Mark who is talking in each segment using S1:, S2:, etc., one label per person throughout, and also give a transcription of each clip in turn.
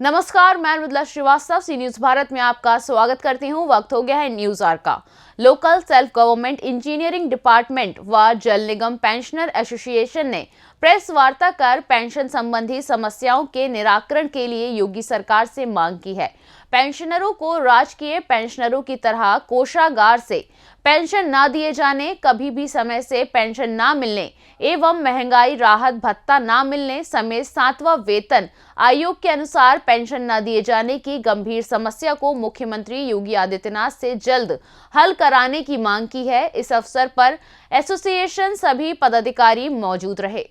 S1: नमस्कार, मैं मृदुला श्रीवास्तव सी न्यूज भारत में आपका स्वागत करती हूं। वक्त हो गया है न्यूज आवर का। Local self government engineering department व जल निगम पेंशनर एसोसिएशन ने प्रेस वार्ता कर पेंशन संबंधी समस्याओं के निराकरण के लिए योगी सरकार से मांग की है। पेंशनरों को राजकीय पेंशनरों की तरह कोषागार से पेंशन न दिए जाने, कभी भी समय से पेंशन न मिलने एवं महंगाई राहत भत्ता न मिलने समेत 7वां वेतन आयोग के अनुसार पेंशन न दिए जाने की गंभीर समस्या को मुख्यमंत्री योगी आदित्यनाथ से जल्द हल कराने की मांग की है। इस अवसर पर एसोसिएशन सभी पदाधिकारी मौजूद रहे।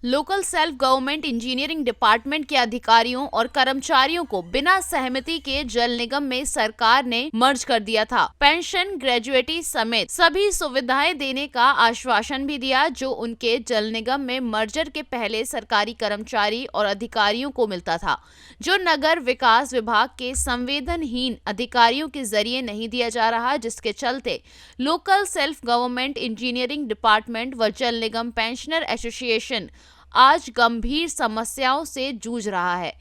S1: Local self government engineering department के अधिकारियों और कर्मचारियों को बिना सहमति के जल निगम में सरकार ने मर्ज कर दिया था। पेंशन, ग्रेजुएटी समेत सभी सुविधाएं देने का आश्वासन भी दिया जो उनके जल निगम में मर्जर के पहले सरकारी कर्मचारी और अधिकारियों को मिलता था, जो नगर विकास विभाग के संवेदनहीन अधिकारियों के जरिए नहीं दिया जा रहा, जिसके चलते local self government engineering department व जल निगम पेंशनर एसोसिएशन आज गंभीर समस्याओं से जूझ रहा है।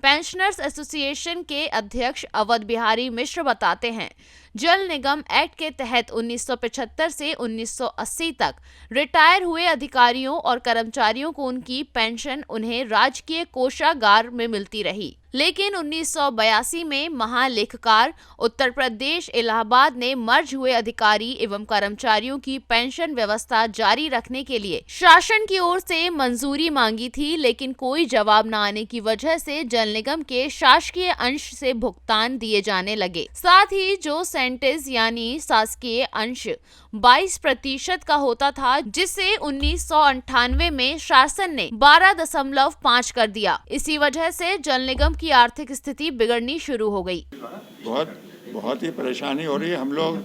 S1: पेंशनर्स एसोसिएशन के अध्यक्ष अवध बिहारी मिश्र बताते हैं, जल निगम एक्ट के तहत 1975 से 1980 तक रिटायर हुए अधिकारियों और कर्मचारियों को उनकी पेंशन उन्हें राजकीय कोषागार में मिलती रही, लेकिन 1982 में महालेखाकार उत्तर प्रदेश इलाहाबाद ने मर्ज हुए अधिकारी एवं कर्मचारियों की पेंशन व्यवस्था जारी रखने के लिए शासन की ओर से मंजूरी मांगी थी, लेकिन कोई जवाब न आने की वजह से जल निगम के शासकीय अंश से भुगतान दिए जाने लगे। साथ ही जो सेंटेज यानी शासकीय अंश 22% का होता था, जिसे 1998 में शासन ने 12.5 कर दिया। इसी वजह से जल निगम की आर्थिक स्थिति बिगड़नी शुरू हो गई।
S2: बहुत ही परेशानी हो रही है। हम लोग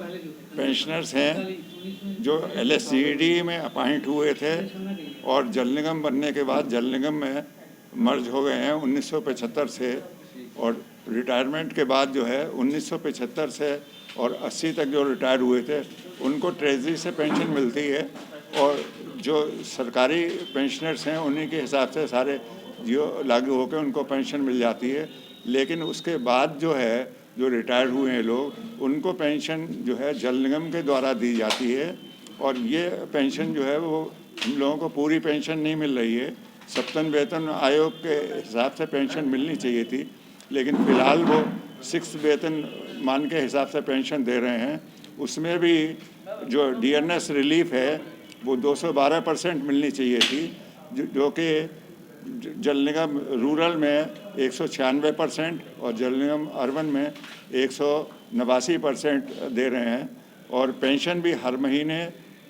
S2: पेंशनर्स हैं जो LSCD में अपॉइंट हुए थे और जल निगम बनने के बाद जल निगम में मर्ज हो गए हैं 1975 से, और रिटायरमेंट के बाद जो है 1975 से और 80 तक जो रिटायर हुए थे उनको ट्रेजरी से पेंशन मिलती है, और जो सरकारी पेंशनर्स हैं उन्हीं के हिसाब से सारे जो लागू होकर उनको पेंशन मिल जाती है। लेकिन उसके बाद जो है जो रिटायर हुए हैं लोग, उनको पेंशन जो है जल निगम के द्वारा दी जाती है, और ये पेंशन जो है वो हम लोगों को पूरी पेंशन नहीं मिल रही है। सप्तन वेतन आयोग के हिसाब से पेंशन मिलनी चाहिए थी, लेकिन फ़िलहाल वो 6 वेतन मान के हिसाब से पेंशन दे रहे हैं। उसमें भी जो DNS रिलीफ है वो 212% मिलनी चाहिए थी, जो कि जल निगम रूरल में 196% और जल निगम अर्बन में 189% दे रहे हैं, और पेंशन भी हर महीने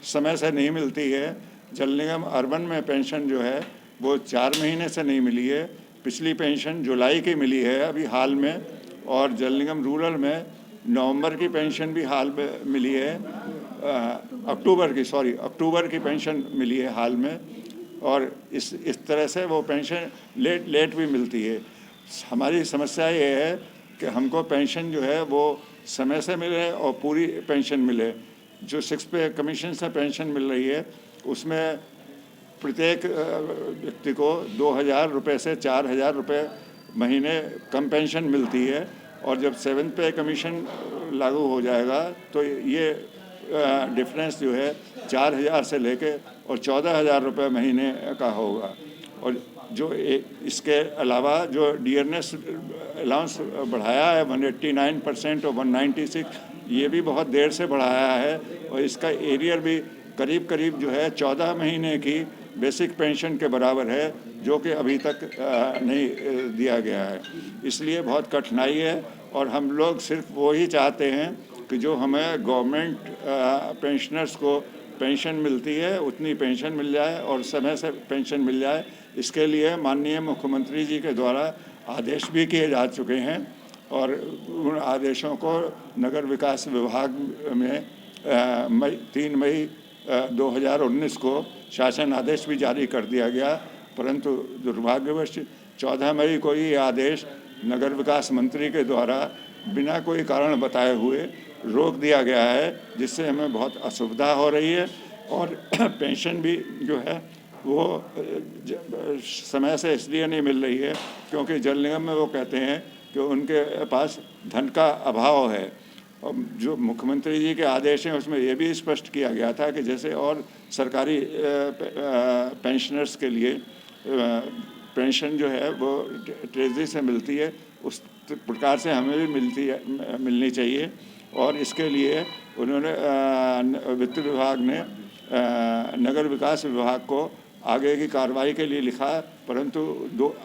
S2: समय से नहीं मिलती है। जल निगम अर्बन में पेंशन जो है वो 4 महीने से नहीं मिली है। पिछली पेंशन जुलाई की मिली है अभी हाल में, और जल निगम रूरल में नवंबर की पेंशन भी हाल में मिली है, अक्टूबर की पेंशन मिली है हाल में, और इस तरह से वो पेंशन लेट भी मिलती है। हमारी समस्या ये है कि हमको पेंशन जो है वो समय से मिले और पूरी पेंशन मिले। जो 6 पे कमीशन से पेंशन मिल रही है उसमें प्रत्येक व्यक्ति को 2,000 रुपये से 4,000 रुपये महीने कम पेंशन मिलती है, और जब 7 पे कमीशन लागू हो जाएगा तो ये डिफरेंस जो है 4,000 से लेके और 14,000 रुपये महीने का होगा। और जो इसके अलावा जो DNS अलाउंस बढ़ाया है 189% और 196, ये भी बहुत देर से बढ़ाया है, और इसका एरियर भी करीब करीब जो है 14 महीने की बेसिक पेंशन के बराबर है, जो कि अभी तक नहीं दिया गया है। इसलिए बहुत कठिनाई है, और हम लोग सिर्फ वो ही चाहते हैं कि जो हमें गवर्नमेंट पेंशनर्स को पेंशन मिलती है उतनी पेंशन मिल जाए और समय से पेंशन मिल जाए। इसके लिए माननीय मुख्यमंत्री जी के द्वारा आदेश भी किए जा चुके हैं, और उन आदेशों को नगर विकास विभाग में 3 मई 2019 को शासन आदेश भी जारी कर दिया गया, परंतु दुर्भाग्यवश 14 मई को ये आदेश नगर विकास मंत्री के द्वारा बिना कोई कारण बताए हुए रोक दिया गया है, जिससे हमें बहुत असुविधा हो रही है, और पेंशन भी जो है वो समय से इसलिए नहीं मिल रही है क्योंकि जल निगम में वो कहते हैं कि उनके पास धन का अभाव है। और जो मुख्यमंत्री जी के आदेश हैं उसमें ये भी स्पष्ट किया गया था कि जैसे और सरकारी पेंशनर्स के लिए पेंशन जो है वो ट्रेजरी से मिलती है, उस प्रकार से हमें भी मिलनी चाहिए। और इसके लिए उन्होंने वित्त विभाग ने नगर विकास विभाग को आगे की कार्रवाई के लिए लिखा, परंतु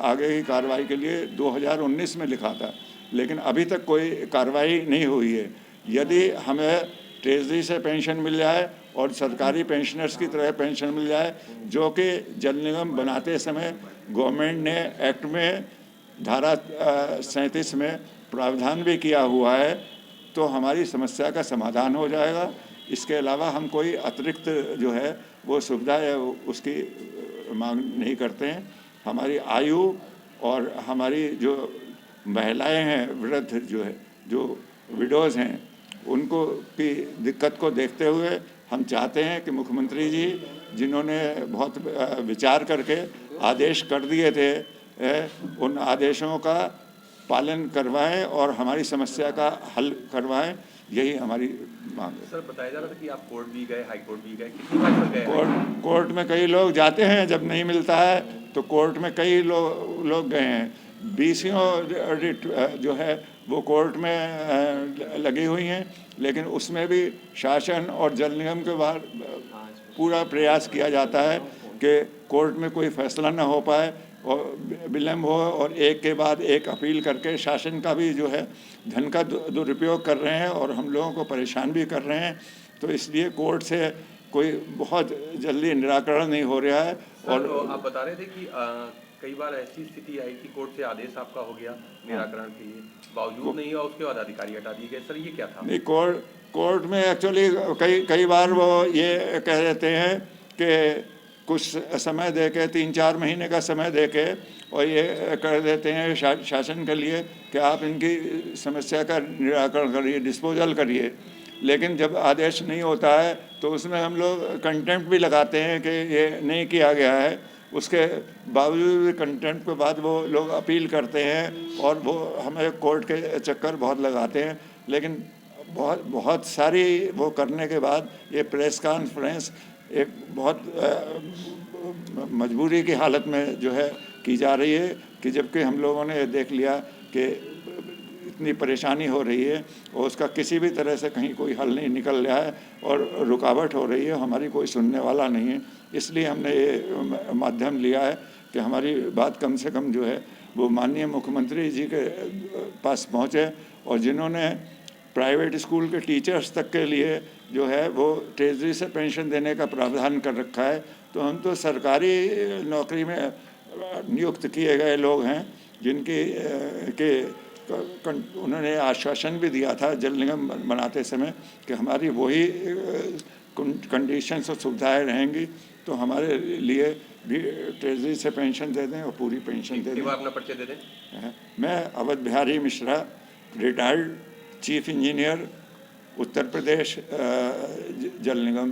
S2: आगे की कार्रवाई के लिए 2019 में लिखा था, लेकिन अभी तक कोई कार्रवाई नहीं हुई है। यदि हमें ट्रेजरी से पेंशन मिल जाए और सरकारी पेंशनर्स की तरह पेंशन मिल जाए, जो कि जल निगम बनाते समय गवर्नमेंट ने एक्ट में धारा 37 में प्रावधान भी किया हुआ है, तो हमारी समस्या का समाधान हो जाएगा। इसके अलावा हम कोई अतिरिक्त जो है वो सुविधा है उसकी मांग नहीं करते हैं। हमारी आयु और हमारी जो महिलाएं हैं, वृद्ध जो विडोज़ हैं, उनको की दिक्कत को देखते हुए हम चाहते हैं कि मुख्यमंत्री जी, जिन्होंने बहुत विचार करके आदेश कर दिए थे, उन आदेशों का पालन करवाएं और हमारी समस्या का हल करवाएं, यही हमारी मांग है।
S3: सर, बताया जा रहा था कि आप कोर्ट भी गए, हाई कोर्ट भी गए, कितनी बार गए?
S2: कोर्ट में कई लोग जाते हैं, जब नहीं मिलता है तो कोर्ट में कई लोग गए हैं। बीसीओ जो है वो कोर्ट में लगी हुई हैं, लेकिन उसमें भी शासन और जल निगम के बाहर पूरा प्रयास किया जाता है कि कोर्ट में कोई फैसला ना हो पाए और विलम्ब हो, और एक के बाद एक अपील करके शासन का भी जो है धन का दुरुपयोग कर रहे हैं और हम लोगों को परेशान भी कर रहे हैं। तो इसलिए कोर्ट से कोई बहुत जल्दी निराकरण नहीं हो रहा है।
S3: और आप बता रहे थे कि कई बार ऐसी स्थिति आई कि कोर्ट से आदेश आपका हो गया निराकरण के लिए, बावजूद नहीं हुआ, उसके बाद अधिकारी हटा दिए गए। सर, ये क्या था?
S2: नहीं, कोर्ट में एक्चुअली कई बार वो ये कह देते हैं कि कुछ समय दे के, 3-4 महीने का समय दे के, और ये कर देते हैं शासन के लिए कि आप इनकी समस्या का निराकरण करिए, डिस्पोजल करिए। लेकिन जब आदेश नहीं होता है तो उसमें हम लोग कंटेम्प्ट भी लगाते हैं कि ये नहीं किया गया है। उसके बावजूद भी कंटेम्प्ट के बाद वो लोग अपील करते हैं और वो हमें कोर्ट के चक्कर बहुत लगाते हैं। लेकिन बहुत सारी वो करने के बाद ये प्रेस कॉन्फ्रेंस एक बहुत मजबूरी की हालत में जो है की जा रही है, कि जबकि हम लोगों ने देख लिया कि इतनी परेशानी हो रही है और उसका किसी भी तरह से कहीं कोई हल नहीं निकल रहा है और रुकावट हो रही है, हमारी कोई सुनने वाला नहीं है। इसलिए हमने ये माध्यम लिया है कि हमारी बात कम से कम जो है वो माननीय मुख्यमंत्री जी के पास पहुँचे, और जिन्होंने प्राइवेट स्कूल के टीचर्स तक के लिए जो है वो ट्रेजरी से पेंशन देने का प्रावधान कर रखा है। तो हम तो सरकारी नौकरी में नियुक्त किए गए लोग हैं, जिनकी उन्होंने आश्वासन भी दिया था जल निगम बनाते समय कि हमारी वही कंडीशंस और सुविधाएं रहेंगी, तो हमारे लिए भी ट्रेजरी से पेंशन दे दें और पूरी पेंशन दे दें।
S3: अपना परिचय दे दें।
S2: मैं Awadh Bihari Mishra, retired chief engineer, Uttar Pradesh Jal Nigam.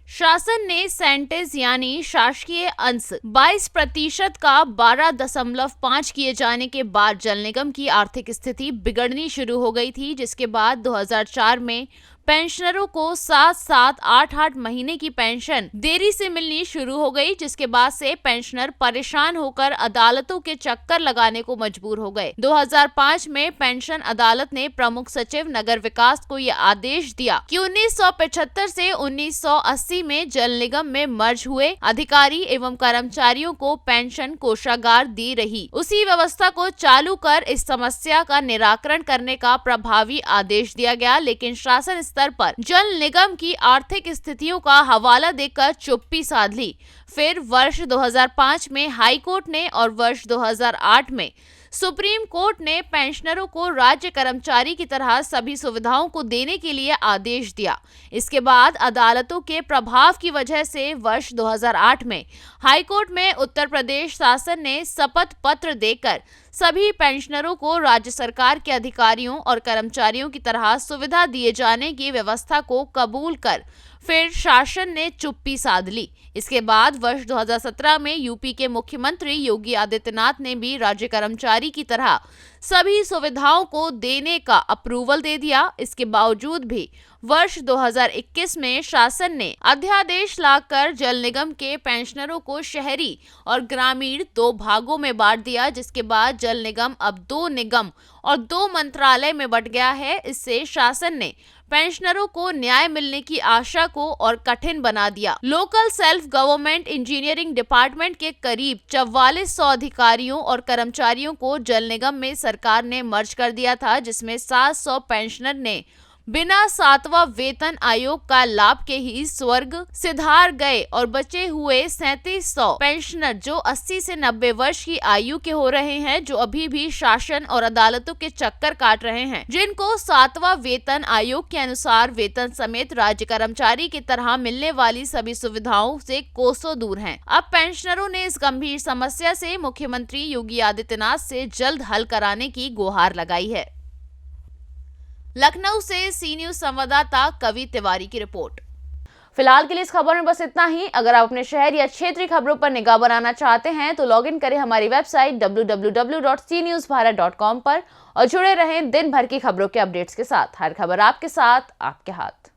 S1: शासन ने सेंटेज यानी शासकीय अंश 22% का 12.5 किए जाने के बाद जल निगम की आर्थिक स्थिति बिगड़नी शुरू हो गई थी, जिसके बाद 2004 में पेंशनरों को 7-7, 8-8 महीने की पेंशन देरी से मिलनी शुरू हो गई, जिसके बाद से पेंशनर परेशान होकर अदालतों के चक्कर लगाने को मजबूर हो गए। 2005 में पेंशन अदालत ने प्रमुख सचिव नगर विकास को यह आदेश दिया कि 1975 से 1980 में जल निगम में मर्ज हुए अधिकारी एवं कर्मचारियों को पेंशन कोषागार दी रही। उसी व्यवस्था को चालू कर इस समस्या का निराकरण करने का प्रभावी आदेश दिया गया, लेकिन शासन स्तर पर जल निगम की आर्थिक स्थितियों का हवाला देकर चुप्पी साध ली। फिर वर्ष 2005 में हाई कोर्ट ने और वर्ष 2008 में सुप्रीम कोर्ट ने पेंशनरों को राज्य कर्मचारी की तरह सभी सुविधाओं को देने के लिए आदेश दिया। इसके बाद अदालतों के प्रभाव की वजह से वर्ष 2008 में हाई कोर्ट में उत्तर प्रदेश शासन ने शपथ पत्र देकर सभी पेंशनरों को राज्य सरकार के अधिकारियों और कर्मचारियों की तरह सुविधा दिए जाने की व्यवस्था को कबूल कर फिर शासन ने चुप्पी साध ली। इसके बाद वर्ष 2017 में यूपी के मुख्यमंत्री योगी आदित्यनाथ ने भी राज्य कर्मचारी की तरह सभी सुविधाओं को देने का अप्रूवल दे दिया। इसके बावजूद भी वर्ष 2021 में शासन ने अध्यादेश लाकर जल निगम के पेंशनरों को शहरी और ग्रामीण 2 भागों में बांट दिया, जिसके बाद जल निगम अब 2 निगम और 2 मंत्रालय में बंट गया है। इससे शासन ने पेंशनरों को न्याय मिलने की आशा को और कठिन बना दिया। Local self government engineering department के करीब 4400 अधिकारियों और कर्मचारियों को जल निगम में सरकार ने मर्ज कर दिया था, जिसमें 700 पेंशनर ने बिना 7वां वेतन आयोग का लाभ के ही स्वर्ग सिधार गए और बचे हुए 3700 पेंशनर जो 80 से 90 वर्ष की आयु के हो रहे हैं, जो अभी भी शासन और अदालतों के चक्कर काट रहे हैं, जिनको 7वां वेतन आयोग के अनुसार वेतन समेत राज्य कर्मचारी की तरह मिलने वाली सभी सुविधाओं से कोसों दूर हैं। अब पेंशनरों ने इस गंभीर समस्या से मुख्यमंत्री योगी आदित्यनाथ से जल्द हल कराने की गुहार लगाई है। लखनऊ से सी न्यूज संवाददाता कवि तिवारी की रिपोर्ट। फिलहाल के लिए इस खबर में बस इतना ही। अगर आप अपने शहर या क्षेत्रीय खबरों पर निगाह बनाना चाहते हैं तो लॉग इन करें हमारी वेबसाइट www.cnewsbharat.com पर और जुड़े रहें दिन भर की खबरों के अपडेट्स के साथ। हर खबर आपके साथ, आपके हाथ।